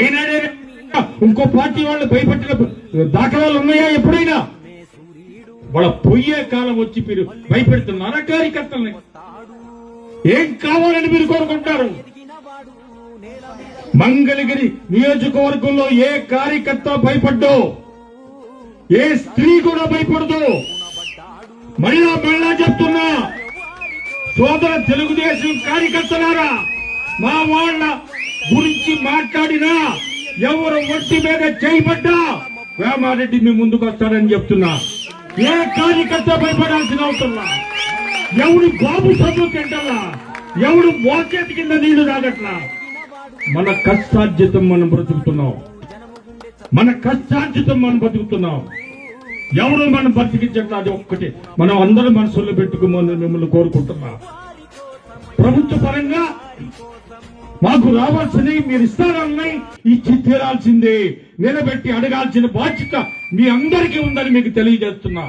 ఏనాడైనా ఇంకో పార్టీ వాళ్ళు భయపెట్టిన దాఖలాలు ఉన్నాయా? ఎప్పుడైనా వాళ్ళ పొయ్యే కాలం వచ్చి మీరు భయపెడుతున్నారా కార్యకర్తల్ని? ఏం కావాలని మీరు కోరుకుంటారు? మంగళగిరి నియోజకవర్గంలో ఏ కార్యకర్త భయపడ్డో, ఏ స్త్రీ కూడా భయపడదు. మళ్ళా చెప్తున్నా, సోదర తెలుగుదేశం కార్యకర్తలారా, మా వాళ్ళ గురించి మాట్లాడినా ఎవరు ఒంటి మీద చేయబడ్డా వేమారెడ్డి మీ ముందుకు వస్తారని చెప్తున్నా. ఏ కార్యకర్త భయపడాల్సిన అవసరం, ఎవడు బాబు చదువు తింటలా, ఎవడు మోచేతి కింద నీళ్లు తాగట్లా. మన కష్టార్జితం మనం బ్రతుకుతున్నాం, మన కష్టార్జితం మనం బతుకుతున్నాం. ఎవరు మనం బతికించట్లా. అది ఒక్కటి మనం అందరూ మనసులో పెట్టుకోమని మిమ్మల్ని కోరుకుంటున్నాం. ప్రభుత్వ పరంగా మాకు రావాల్సినవి మీరు ఇస్తారన్నాయి, ఇచ్చి తీరాల్సిందే, నిలబెట్టి అడగాల్సిన బాధ్యత మీ అందరికీ ఉందని మీకు తెలియజేస్తున్నా.